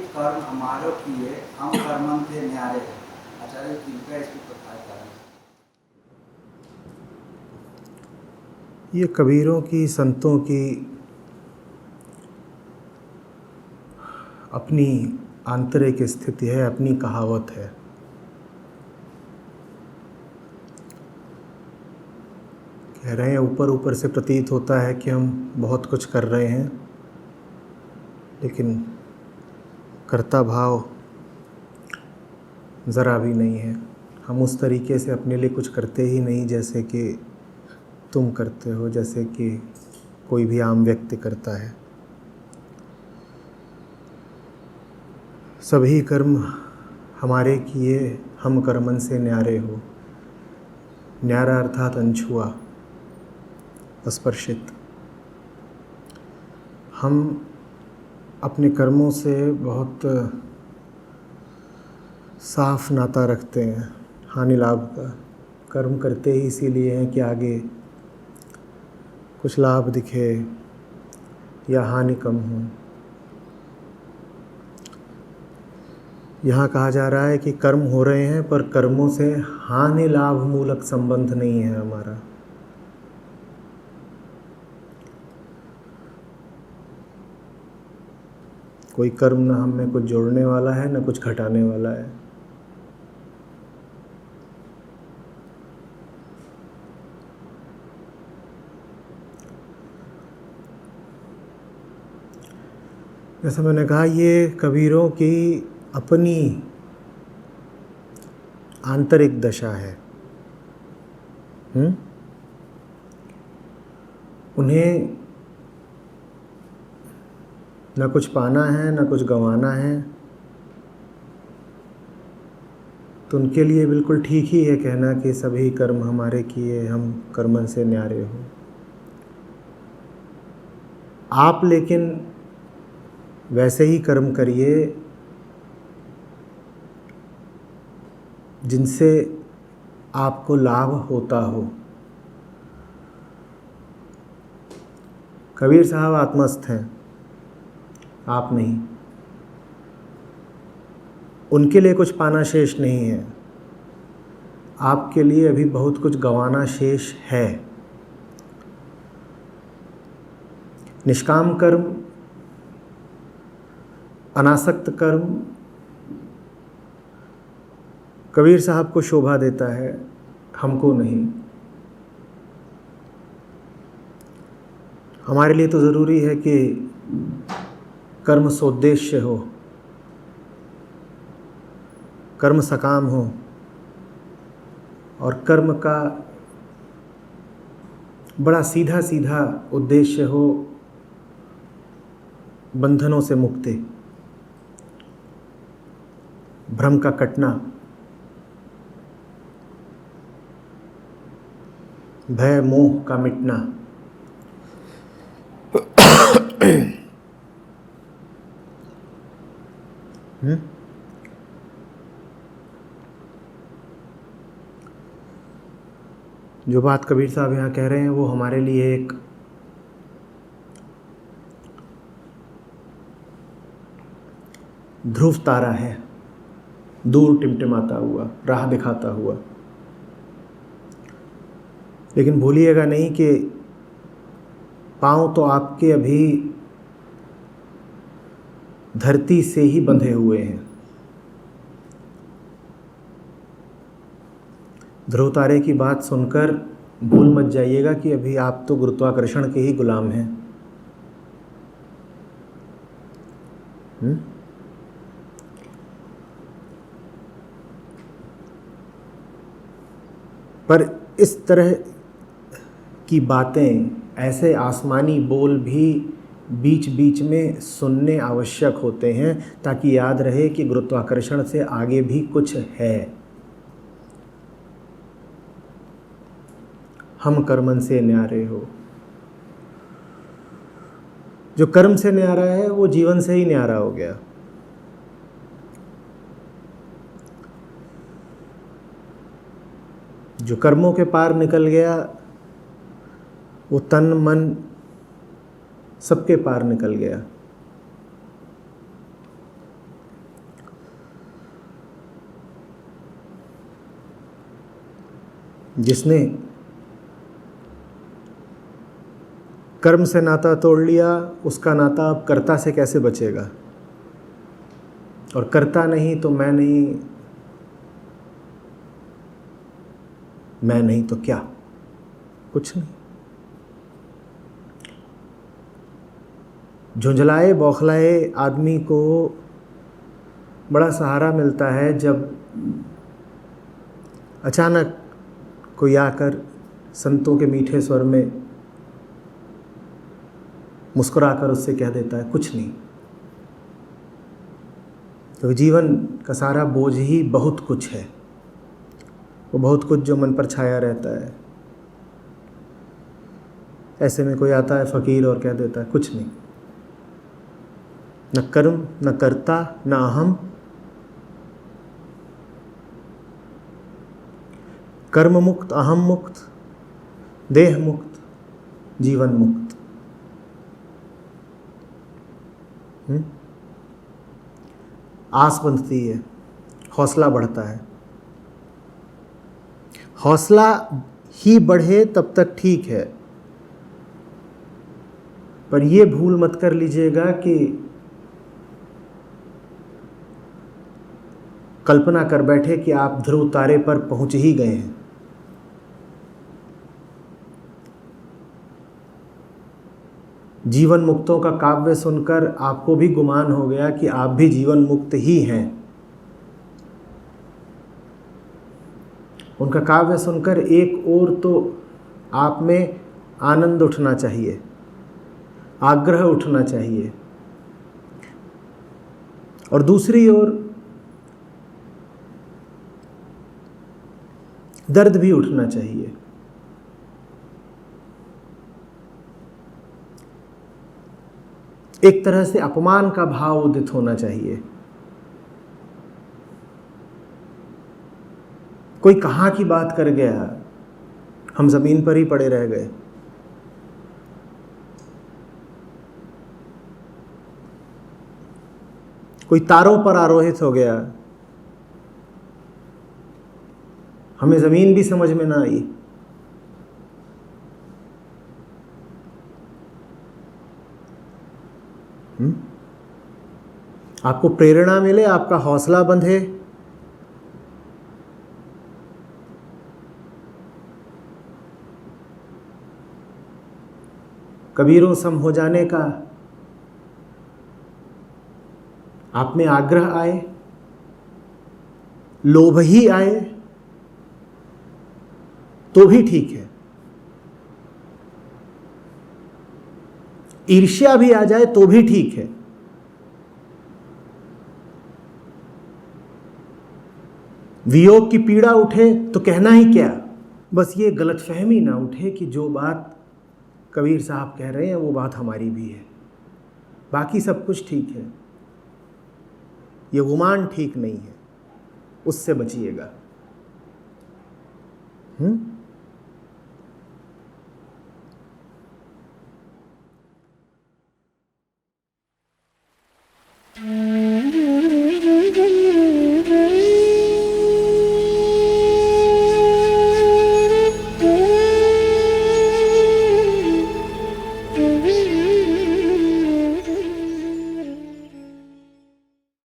कर्म हमारो किए हम कर्मन थे न्यारे है। आचार्य कृपया इसकी प्रकार करें। ये कबीरों की, संतों की अपनी आंतरिक स्थिति है, अपनी कहावत है। कह रहे हैं ऊपर ऊपर से प्रतीत होता है कि हम बहुत कुछ कर रहे हैं, लेकिन कर्ता भाव ज़रा भी नहीं है। हम उस तरीके से अपने लिए कुछ करते ही नहीं जैसे कि तुम करते हो, जैसे कि कोई भी आम व्यक्ति करता है। सभी कर्म हमारे किए हम कर्मन से न्यारे हो। न्यारा अर्थात अनछुआ, अस्पर्शित। हम अपने कर्मों से बहुत साफ नाता रखते हैं, हानि लाभ का। कर्म करते ही इसीलिए हैं कि आगे कुछ लाभ दिखे या हानि कम हो। यहाँ कहा जा रहा है कि कर्म हो रहे हैं पर कर्मों से हानि लाभ मूलक संबंध नहीं है हमारा। कोई कर्म ना हम में कुछ जोड़ने वाला है, ना कुछ घटाने वाला है। जैसा मैंने कहा, ये कबीरों की अपनी आंतरिक दशा है। उन्हें न कुछ पाना है, न कुछ गंवाना है, तो उनके लिए बिल्कुल ठीक ही है कहना कि सभी कर्म हमारे किए हम कर्मन से न्यारे हो। आप लेकिन वैसे ही कर्म करिए जिनसे आपको लाभ होता हो। कबीर साहब आत्मस्थ हैं, आप नहीं। उनके लिए कुछ पाना शेष नहीं है, आपके लिए अभी बहुत कुछ गंवाना शेष है। निष्काम कर्म, अनासक्त कर्म कबीर साहब को शोभा देता है, हमको नहीं। हमारे लिए तो ज़रूरी है कि कर्म सोद्देश्य हो, कर्म सकाम हो, और कर्म का बड़ा सीधा सीधा उद्देश्य हो, बंधनों से मुक्ति, भ्रम का कटना, भय मोह का मिटना। जो बात कबीर साहब यहाँ कह रहे हैं वो हमारे लिए एक ध्रुव तारा है, दूर टिमटिमाता हुआ, राह दिखाता हुआ। लेकिन भूलिएगा नहीं कि पाँव तो आपके अभी धरती से ही बंधे हुए हैं। ध्रुव तारे की बात सुनकर भूल मत जाइएगा कि अभी आप तो गुरुत्वाकर्षण के ही गुलाम हैं। पर इस तरह की बातें, ऐसे आसमानी बोल भी बीच बीच में सुनने आवश्यक होते हैं, ताकि याद रहे कि गुरुत्वाकर्षण से आगे भी कुछ है। हम कर्मन से न्यारे हो। जो कर्म से न्यारा है वो जीवन से ही न्यारा हो गया। जो कर्मों के पार निकल गया वो तन मन सबके पार निकल गया। जिसने कर्म से नाता तोड़ लिया, उसका नाता अब कर्ता से कैसे बचेगा? और कर्ता नहीं तो मैं नहीं, मैं नहीं तो क्या? कुछ नहीं। झुंझलाए बौखलाए आदमी को बड़ा सहारा मिलता है जब अचानक कोई आकर संतों के मीठे स्वर में मुस्कुराकर उससे कह देता है कुछ नहीं। तो जीवन का सारा बोझ ही बहुत कुछ है, वो बहुत कुछ जो मन पर छाया रहता है। ऐसे में कोई आता है फकीर और कह देता है कुछ नहीं, न कर्म न कर्ता न अहम, कर्म मुक्त, अहम मुक्त, देह मुक्त, जीवन मुक्त। आस बनती है, हौसला बढ़ता है। हौसला ही बढ़े तब तक ठीक है, पर ये भूल मत कर लीजिएगा कि कल्पना कर बैठे कि आप ध्रुव तारे पर पहुंच ही गए हैं। जीवन मुक्तों का काव्य सुनकर आपको भी गुमान हो गया कि आप भी जीवन मुक्त ही हैं। उनका काव्य सुनकर एक ओर तो आप में आनंद उठना चाहिए, आग्रह उठना चाहिए, और दूसरी ओर दर्द भी उठना चाहिए। एक तरह से अपमान का भाव उदित होना चाहिए। कोई कहाँ की बात कर गया, हम जमीन पर ही पड़े रह गए। कोई तारों पर आरोहित हो गया, हमें जमीन भी समझ में ना आई। आपको प्रेरणा मिले, आपका हौसला बंधे, कबीरों सम हो जाने का आप में आग्रह आए, लोभ ही आए तो भी ठीक है, ईर्ष्या भी आ जाए तो भी ठीक है, वियोग की पीड़ा उठे तो कहना ही क्या। बस ये गलतफहमी ना उठे कि जो बात कबीर साहब कह रहे हैं वो बात हमारी भी है, बाकी सब कुछ ठीक है। ये गुमान ठीक नहीं है, उससे बचिएगा।